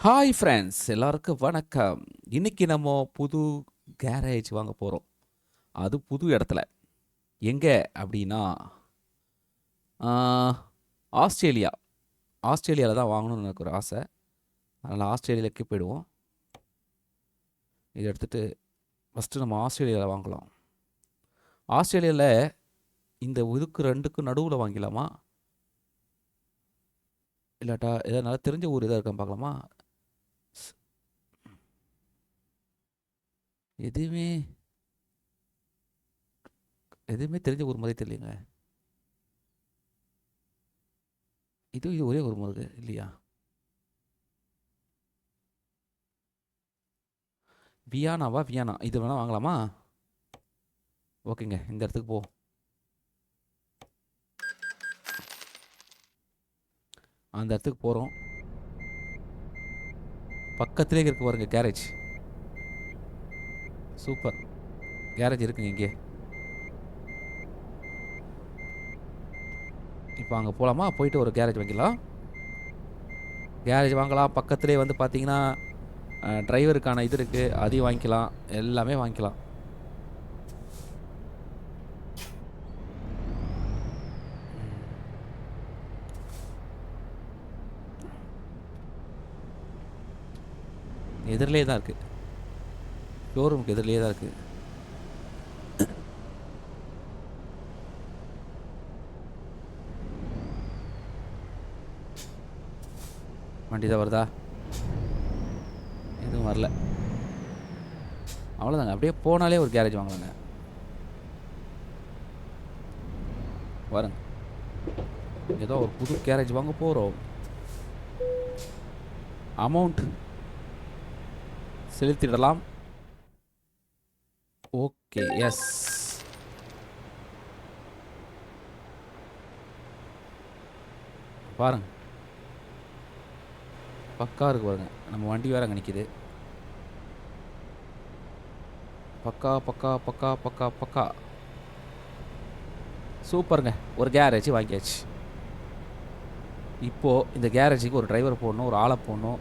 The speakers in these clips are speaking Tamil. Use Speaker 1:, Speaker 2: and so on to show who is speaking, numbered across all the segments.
Speaker 1: ஹாய் ஃப்ரெண்ட்ஸ் எல்லாருக்கும் வணக்கம். இன்னைக்கு நம்ம புது கேரேஜ் வாங்க போகிறோம். அது புது இடத்துல எங்கே அப்படின்னா ஆஸ்திரேலியா. ஆஸ்திரேலியாவில் தான் வாங்கணும்னு எனக்கு ஒரு ஆசை. அதனால் ஆஸ்திரேலியாவுக்கு போயிடுவோம். இதை எடுத்துகிட்டு ஃபஸ்ட்டு நம்ம ஆஸ்திரேலியாவில் வாங்கலாம். ஆஸ்திரேலியாவில் இந்த இதுக்கு ரெண்டுக்கும் நடுவில் வாங்கிக்கலாமா, இல்லாட்டா எதாவது நல்லா தெரிஞ்ச ஊர் எதாவது இருக்கான்னு பார்க்கலாமா? எதுவுமே எதுவுமே தெரிஞ்ச ஊர் மாதிரி தெரியலைங்க. இது ஒரே ஒரு முருகு இல்லையா? வியானா இது வேணால் வாங்கலாமா? ஓகேங்க, இந்த இடத்துக்கு போ. அந்த இடத்துக்கு போகிறோம். பக்கத்துலேயே இருக்கு பாருங்க கேரேஜ். சூப்பர், கேரேஜ் இருக்குங்க இங்கே. இப்போ அங்கே போகலாமா? போயிட்டு ஒரு கேரேஜ் வாங்கிக்கலாம். கேரேஜ் வாங்கலாம். பக்கத்துலேயே வந்து பார்த்தீங்கன்னா டிரைவருக்கான இது இருக்குது, அதையும் வாங்கிக்கலாம். எல்லாமே வாங்கிக்கலாம். எதிரிலே தான் இருக்குது, ஷோரூமுக்கு எதிரிலே தான் இருக்குது. வண்டி தான் வருதா? எதுவும் வரல. அவ்வளோதாங்க, அப்படியே போனாலே ஒரு கேரேஜ் வாங்கலாங்க. பாருங்க, ஏதோ ஒரு புது கேரேஜ் வாங்க போகிறோம். அமௌண்ட் செலுத்திடலாம். Okay, yes. பாருங்க, பக்கா இருக்கு பாருங்க. நம்ம வண்டி வேற அங்கே நிற்கிது. பக்கா பக்கா பக்கா பக்கா பக்கா. சூப்பருங்க, ஒரு கேரேஜ் வாங்கியாச்சு. இப்போது இந்த கேரேஜுக்கு ஒரு டிரைவர் போடணும், ஒரு ஆளை போடணும்,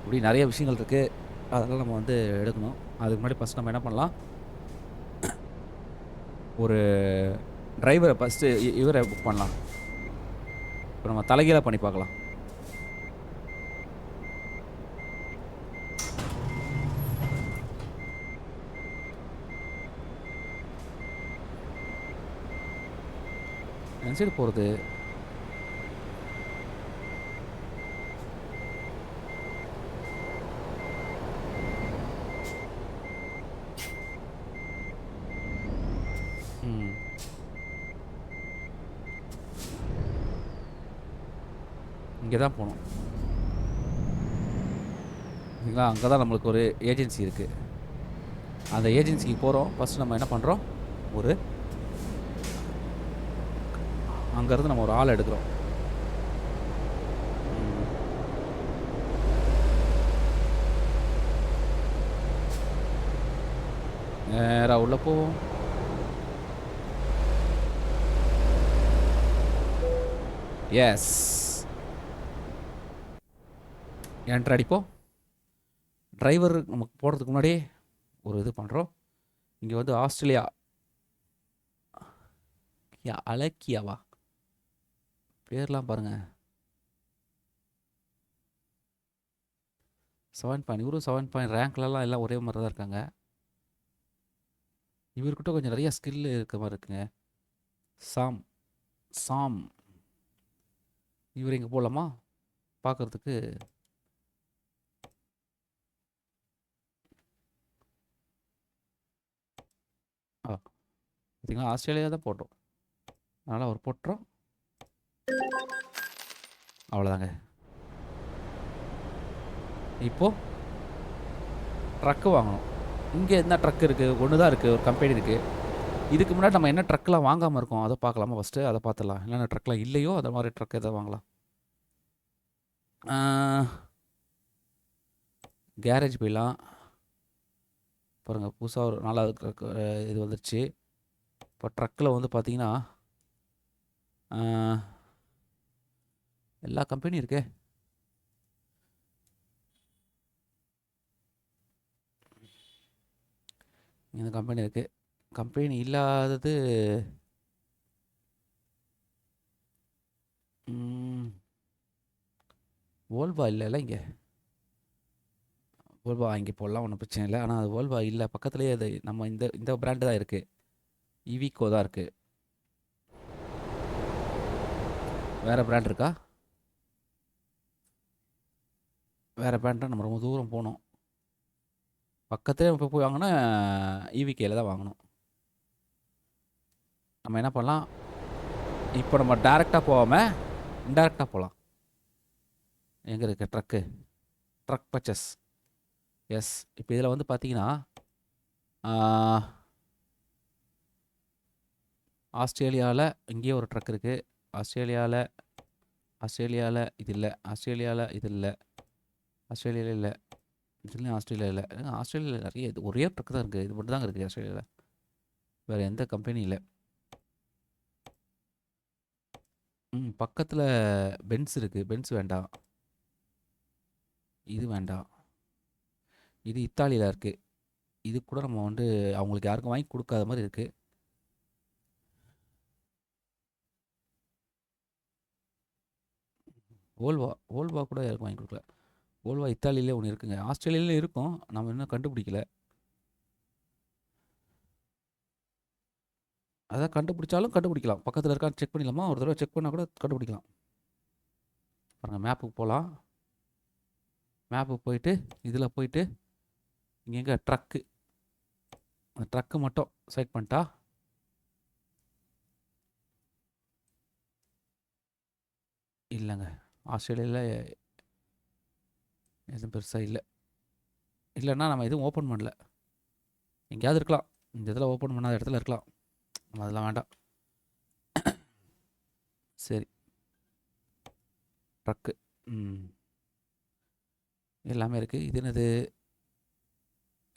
Speaker 1: இப்படி நிறைய விஷயங்கள் இருக்குது. அதெல்லாம் நம்ம வந்து எடுக்கணும். அதுக்கு முன்னாடி ஃபஸ்ட் நம்ம என்ன பண்ணலாம், ஒரு டிரைவரை ஃபஸ்ட்டு இவரை புக் பண்ணலாம். இப்போ நம்ம தலைகீழாக பண்ணி பார்க்கலாம். எந்த சைடு போகிறது? இங்கே தான் போகணும். சரிங்களா? அங்கே தான் நம்மளுக்கு ஒரு ஏஜென்சி இருக்குது. அந்த ஏஜென்சிக்கு போகிறோம். ஃபஸ்ட்டு நம்ம என்ன பண்ணுறோம், ஒரு அங்கேருந்து நம்ம ஒரு ஆள் எடுக்கிறோம். நேராக உள்ளே போவோம். எஸ், என்ட்ரு அடிப்போம். டிரைவர் நமக்கு போகிறதுக்கு முன்னாடியே ஒரு இது பண்ணுறோம். இங்கே வந்து ஆஸ்திரேலியா அலக்கியாவா பேர்லாம் பாருங்கள். 7 பாயிண்ட், இவரும் 7 பாயிண்ட் ரேங்க்லலாம் எல்லாம் ஒரே மாதிரி தான் இருக்காங்க. இவர்கிட்ட கொஞ்சம் நிறைய ஸ்கில் இருக்க மாதிரி இருக்குங்க. சாம் இவர் இங்கே போகலாமா பார்க்குறதுக்கு? பார்த்தீங்களா, ஆஸ்திரேலியா தான் போட்டோம். அதனால் அவர் போட்டுறோம். அவ்வளோதாங்க. இப்போது ட்ரக்கு வாங்கணும். இங்கே என்ன ட்ரக் இருக்குது? ஒன்று தான் இருக்குது, ஒரு கம்பெனி இருக்குது. இதுக்கு முன்னாடி நம்ம என்ன ட்ரக்லாம் வாங்காமல் இருக்கோம் அதை பார்க்கலாமா? ஃபஸ்ட்டு அதை பார்த்துடலாம். என்னென்ன ட்ரக்லாம் இல்லையோ அது மாதிரி ட்ரக் எதை வாங்கலாம். கேரேஜ் போயிடலாம். பாருங்கள், புதுசாக ஒரு 4வது ட்ரக் இது வந்துருச்சு. இப்போ ட்ரக்கில் வந்து பார்த்தீங்கன்னா எல்லா கம்பெனியும் இருக்கே. இந்த கம்பெனி இருக்குது. கம்பெனி இல்லாதது வோல்வா இல்லைல்ல இங்கே. வோல்வா இங்கே போடலாம், ஒன்றும் பிரச்சனை இல்லை. ஆனால் அது வோல்வா இல்லை, பக்கத்துலேயே அது நம்ம இந்த பிராண்டு தான் இருக்குது. இவிகோ தான் இருக்குது. வேறு பிராண்ட் இருக்கா? வேறு பிராண்டாக நம்ம ரொம்ப தூரம் போகணும். பக்கத்துலேயே இப்போ போய் வாங்கினா இவிகேல தான் வாங்கணும். நம்ம என்ன பண்ணலாம், இப்போ நம்ம டேரெக்டாக போகாமல் இன்டேரக்டாக போகலாம். எங்கே இருக்குது ட்ரக் பர்ச்சேஸ். எஸ், இப்போ இதில் வந்து பார்த்தீங்கன்னா ஆஸ்திரேலியாவில் இங்கேயே ஒரு ட்ரக் இருக்குது. ஆஸ்திரேலியாவில் இது இல்லை. ஆஸ்திரேலியாவில் இல்லை. இதுலேயும் ஆஸ்திரேலியா இல்லை. ஆஸ்திரேலியாவில் நிறைய இது ஒரே ட்ரக் தான் இருக்குது. இது மட்டும் தாங்க இருக்குது ஆஸ்திரேலியாவில். வேறு எந்த கம்பெனி இல்லை. பக்கத்தில் பென்ஸ் இருக்குது. பென்ஸ் வேண்டாம். இது வேண்டாம். இது இத்தாலியில் இருக்குது. இது கூட நம்ம வந்து அவங்களுக்கு யாருக்கும் வாங்கி கொடுக்காத மாதிரி இருக்குது. வோல்வா கூட யாருக்கும் வாங்கி கொடுக்கல. வோல்வா இத்தாலியிலே ஒன்று இருக்குங்க. ஆஸ்திரேலியாவிலே இருக்கும், நம்ம இன்னும் கண்டுபிடிக்கல. அதான் கண்டுபிடிச்சாலும் கண்டுபிடிக்கலாம். பக்கத்தில் இருக்கான்னு செக் பண்ணிடலாமா? ஒரு தடவை செக் பண்ணால் கூட கண்டுபிடிக்கலாம். பாருங்கள், மேப்புக்கு போகலாம். மேப்புக்கு போயிட்டு இதில் போயிட்டு இங்கே எங்கே ட்ரக்கு, அந்த ட்ரக்கு மட்டும் செலக்ட் பண்ணிட்டா இல்லைங்க. ஆஸ்திரேலியாவில் எதுவும் பெருசாக இல்லை. இல்லைன்னா நம்ம எதுவும் ஓப்பன் பண்ணல. எங்கேயாவது இருக்கலாம், இந்த இதில் ஓப்பன் பண்ணாத இடத்துல இருக்கலாம். அதெல்லாம் வேண்டாம். சரி, ட்ரக்கு எல்லாமே இருக்குது. இது என்னது?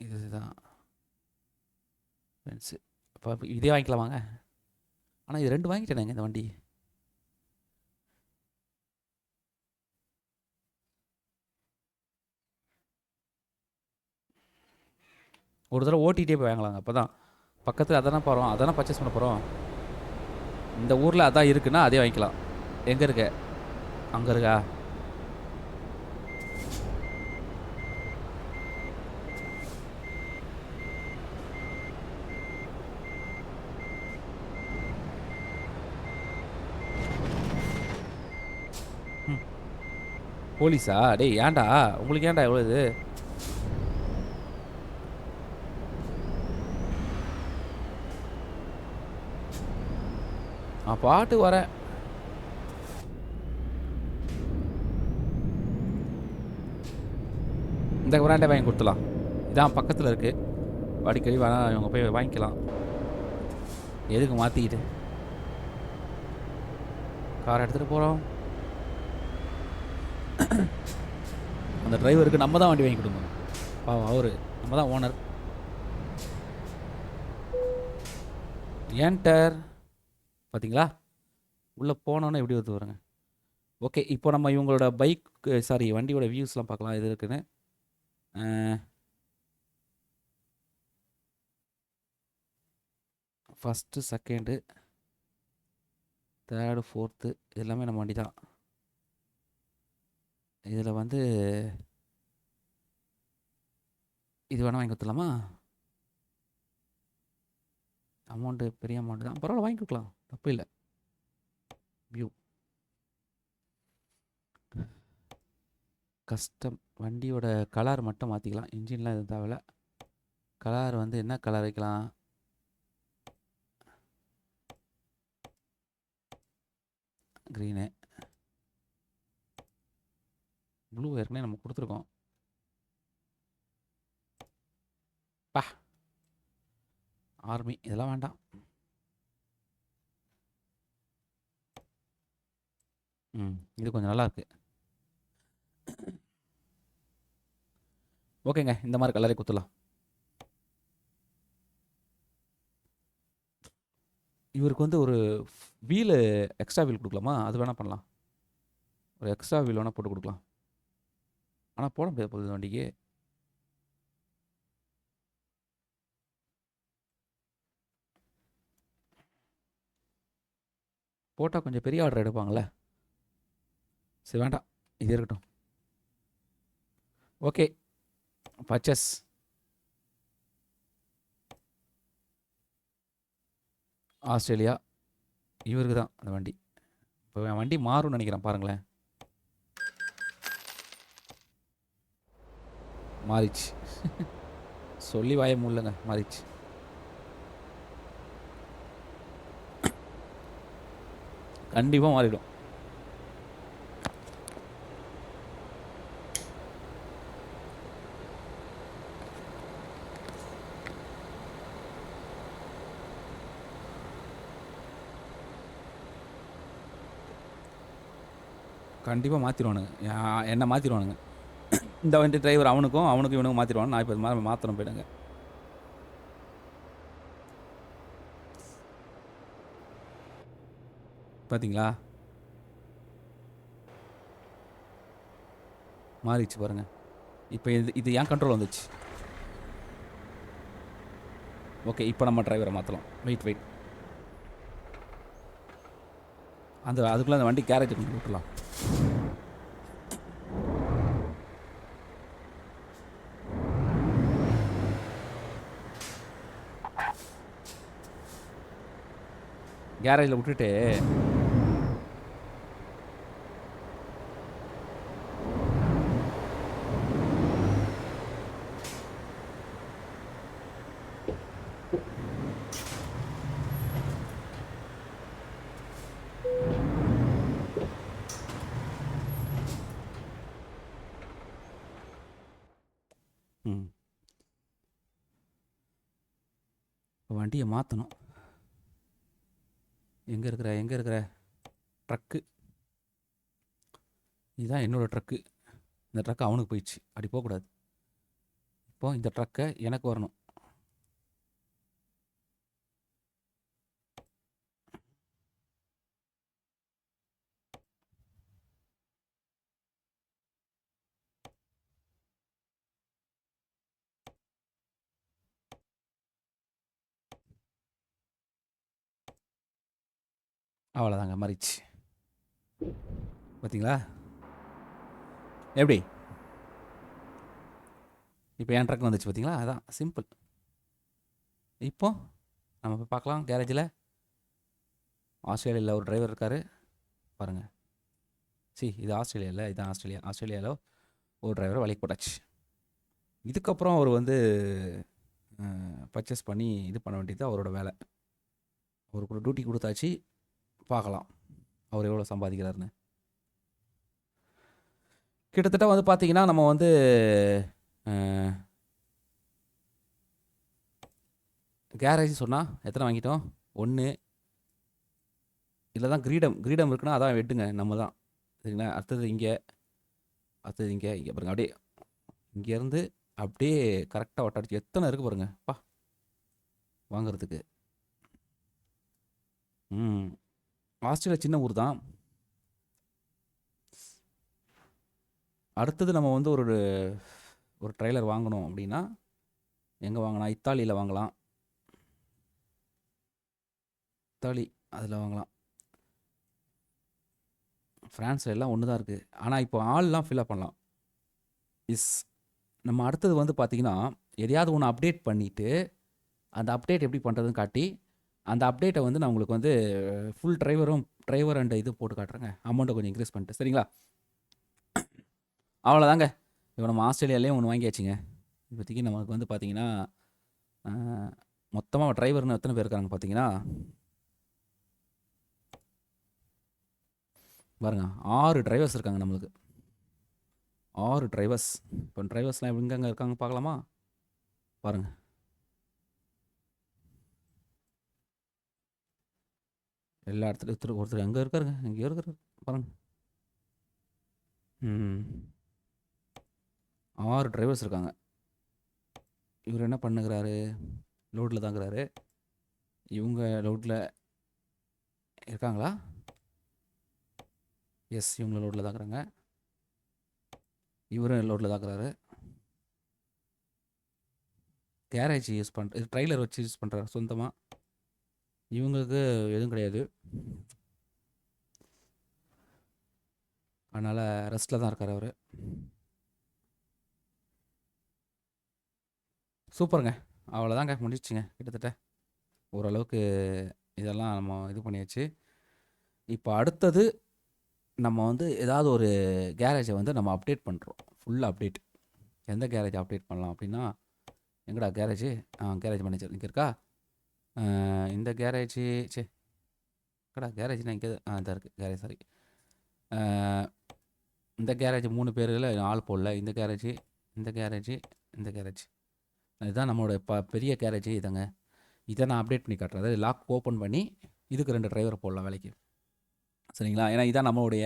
Speaker 1: இதுதான் ஃப்ரெண்ட்ஸு. அப்போ இதே வாங்கிக்கலாம் வாங்க. ஆனால் இது 2 வாங்கிட்டேனேங்க இந்த வண்டி. ஒரு தடவை ஓட்டிகிட்டே போய் வாங்கலாங்க. அப்போ தான் பக்கத்தில் அதானே போகிறோம், அதானே பர்ச்சேஸ் பண்ண போகிறோம். இந்த ஊரில் அதான் இருக்குன்னா அதே வாங்கிக்கலாம். எங்கே இருக்க? அங்கே இருக்கா? போலீஸா? டேய் ஏன்டா, உங்களுக்கு ஏன்டா எவ்வளோ இது? நான் பாட்டு வரேன். இந்த பிராண்டே வாங்கி கொடுத்துலாம். இதான் பக்கத்தில் இருக்குது, அடிக்கடி வேணா இவங்க போய் வாங்கிக்கலாம். எதுக்கு மாற்றிக்கிட்டு கார் எடுத்துகிட்டு போகிறோம். அந்த டிரைவருக்கு நம்ம தான் வண்டி வாங்கி கொடுங்க. பாவம், அவரு நம்ம தான் ஓனர். ஏன்டர் பார்த்தீங்களா, உள்ளே போனோன்னே எப்படி வந்து வருங்க. ஓகே, இப்போ நம்ம இவங்களோட வண்டியோட வியூஸ்லாம் பார்க்கலாம். இது இருக்குன்னு ஃபஸ்ட்டு, செகண்டு, தேர்டு, ஃபோர்த்து எல்லாமே நம்ம வண்டி தான். இதில் வந்து இது வேணால் வாங்கி கொடுத்துலாமா? அமௌண்ட்டு பெரிய அமௌண்ட்டு தான், பரவாயில்ல வாங்கி கொடுக்கலாம், தப்பு இல்லை. வியூ கஸ்டம், வண்டியோட கலர் மட்டும் மாற்றிக்கலாம். இன்ஜின்லாம் எதுவும் தேவையில்ல. கலர் வந்து என்ன கலர் வைக்கலாம்? க்ரீனு, ப்ளூ ஏற்கனவே நம்ம கொடுத்துருக்கோம். ஆர்மி இதெல்லாம் வேண்டாம். இது கொஞ்சம் நல்லா இருக்கு. ஓகேங்க, இந்த மாதிரி கலரே கொடுத்துலாம். இவருக்கு வந்து ஒரு வீலு, எக்ஸ்ட்ரா வீல் கொடுக்கலாமா? அது வேணால் பண்ணலாம். ஒரு எக்ஸ்ட்ரா வீல் வேணால் போட்டு கொடுக்கலாம். ஆனால் போட முடியாது போகுது வண்டிக்கு. போட்டால் கொஞ்சம் பெரிய ஆர்டர் எடுப்பாங்களே. சரி வேண்டாம், இது இருக்கட்டும். Okay, purchase. ஆஸ்திரேலியா. இவருக்கு தான் அந்த வண்டி. இப்போ என் வண்டி மாறும்னு நினைக்கிறேன், பாருங்களேன். மாறிச்சு. சொல்லி வாய முடியலங்க, மாறிச்சு. கண்டிப்பாக மாறிடும். கண்டிப்பாக மாற்றிடுவானுங்க, என்ன மாற்றிடுவானுங்க. இந்த வண்டி டிரைவர் அவனுக்கும் இவனுக்கும் மாற்றிடுவானு. நான் இப்போ மாற்றணும் போயிடுங்க. பார்த்தீங்களா, மாறிடுச்சு பாருங்கள். இப்போ இது என் கண்ட்ரோல் வந்துச்சு. ஓகே, இப்போ நம்ம டிரைவரை மாற்றலாம். வெயிட் அதுக்குள்ளே அந்த வண்டி கேரேஜ் கொண்டு விட்டுலாம். கேரேஜில் விட்டுட்டு வண்டியை மாற்றணும். எங்கே இருக்கிற ட்ரக்கு? இதுதான் என்னோடய ட்ரக்கு. இந்த ட்ரக்கு அவனுக்கு போயிடுச்சு. அப்படி போகக்கூடாது. இப்போது இந்த ட்ரக்கை எனக்கு வரணும். அவ்வளோதாங்க, மாறிச்சு. பார்த்தீங்களா எப்படி? இப்போ என் ட்ரக் வந்துச்சு பார்த்தீங்களா? அதான் சிம்பிள். இப்போ நம்ம போய் பார்க்கலாம் கேரேஜில். ஆஸ்திரேலியாவில் ஒரு டிரைவர் இருக்கார் பாருங்கள். இது ஆஸ்திரேலியாவில், இதுதான் ஆஸ்திரேலியாவில் ஒரு டிரைவரை வேலைக்கு போட்டாச்சு. இதுக்கப்புறம் அவர் வந்து பர்ச்சேஸ் பண்ணி இது பண்ண வேண்டியது அவரோட வேலை. அவருக்கு ஒரு டியூட்டி கொடுத்தாச்சு. பார்க்கலாம் அவர் எவ்வளோ சம்பாதிக்கிறாருன்னு. கிட்டத்தட்ட வந்து பார்த்தீங்கன்னா நம்ம வந்து கேரேஜ் சொன்னால் எத்தனை வாங்கிட்டோம்? 1. இதில் தான் கிரீடம் இருக்குன்னா அதான் வெட்டுங்க நம்ம தான், சரிங்களா? அடுத்தது இங்கே பாருங்கள். அப்படியே இங்கேருந்து அப்படியே கரெக்டாக ஒட்டடிச்சு எத்தனை இருக்குது பாருங்கள். வாங்கிறதுக்கு. ஆஸ்திரேலியா சின்ன ஊர் தான். அடுத்தது நம்ம வந்து ஒரு ட்ரெய்லர் வாங்கணும் அப்படின்னா எங்கே வாங்கலாம்? இத்தாலியில் வாங்கலாம். இத்தாலி அதில் வாங்கலாம். ஃப்ரான்ஸில் எல்லாம் ஒன்று தான் இருக்குது. ஆனால் இப்போ ஆள்லாம் ஃபில்அப் பண்ணலாம். நம்ம அடுத்தது வந்து பார்த்திங்கன்னா எதையாவது ஒன்று அப்டேட் பண்ணிவிட்டு அந்த அப்டேட் எப்படி பண்ணுறதுன்னு காட்டி அந்த அப்டேட்டை வந்து நான் உங்களுக்கு வந்து ஃபுல் டிரைவர் அண்ட் இது போட்டு காட்டுறேங்க. அமௌண்ட்டை கொஞ்சம் இன்க்ரீஸ் பண்ணிட்டு, சரிங்களா? அவ்வளோதாங்க. இப்போ நம்ம ஆஸ்திரேலியாலேயே ஒன்று வாங்கியாச்சுங்க. இப்போதைக்கு நமக்கு வந்து பார்த்திங்கன்னா மொத்தமாக டிரைவர்னு எத்தனை பேர் இருக்காங்க பார்த்தீங்கன்னா பாருங்க, 6 டிரைவர்ஸ் இருக்காங்க நம்மளுக்கு. 6 டிரைவர்ஸ். இப்போ டிரைவர்ஸ்லாம் எங்கெங்கே இருக்காங்க பார்க்கலாமா? பாருங்கள். எல்லா இடத்துலையும் ஒருத்தர் எங்கே இருக்காருங்க, எங்கேயோ இருக்காரு பாருங்கள். 6 டிரைவர்ஸ் இருக்காங்க. இவர் என்ன பண்ணுகிறாரு? லோடில் தாங்கிறாரு. இவங்க லோடில் இருக்காங்களா? எஸ், இவங்க லோடில் தாக்குறாங்க. இவரும் லோடில் தாக்குறாரு. கேரேஜ் யூஸ் பண்ணுற ட்ரெய்லர் வச்சு யூஸ் பண்ணுறாரு சொந்தமாக. இவங்களுக்கு எதுவும் கிடையாது. அதனால் ரெஸ்ட்டில் தான் இருக்கார் அவர். சூப்பருங்க. அவ்வளோதாங்க, முடிஞ்சிச்சுங்க கிட்டத்தட்ட. ஓரளவுக்கு இதெல்லாம் நம்ம இது பண்ணியாச்சு. இப்போ அடுத்தது நம்ம வந்து ஏதாவது ஒரு கேரேஜை வந்து நம்ம அப்டேட் பண்ணுறோம். Full update. எந்த கேரேஜ் அப்டேட் பண்ணலாம் அப்படின்னா, எங்கடா கேரேஜு? கேரேஜ் மேனேஜர் இங்கே இருக்கா? இந்த கேரேஜு சே எங்கடா கேரேஜ்னா இங்கே இதாக இருக்குது கேரேஜ், சாரி. இந்த கேரேஜ் 3 பேரில் ஆள் போடல. இந்த கேரேஜ், இந்த கேரேஜ், இந்த கேரேஜ். இதுதான் நம்மளோட பெரிய கேரேஜ் இதாங்க. இதை நான் அப்டேட் பண்ணி காட்டுறேன். அதாவது லாக் ஓப்பன் பண்ணி இதுக்கு 2 டிரைவர் போடலாம் வேலைக்கு. சரிங்களா? ஏன்னா இதான் நம்மளுடைய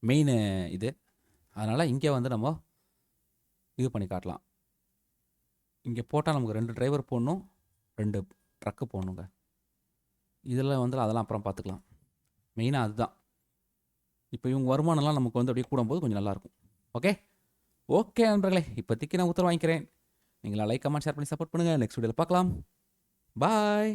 Speaker 1: மெயின் இது. அதனால் இங்கே வந்து நம்ம இது பண்ணி காட்டலாம். இங்கே போட்டால் நமக்கு 2 டிரைவர் போடணும், 2 ட்ரக்கு போடணுங்க. இதில் வந்து அதெல்லாம் அப்புறம் பார்த்துக்கலாம். மெயினாக அதுதான். இப்போ இவங்க வருமானம்லாம் நமக்கு வந்து அப்படியே கூடும்போது கொஞ்சம் நல்லாயிருக்கும். ஓகே ஓகே நண்பர்களே, இப்போதைக்கு நான் உத்தரவு வாங்கிக்கிறேன். நீங்களா லைக், கமெண்ட், ஷேர் பண்ணி சப்போர்ட் பண்ணுங்கள். நெக்ஸ்ட் வீடியோவில் பார்க்கலாம். பாய்.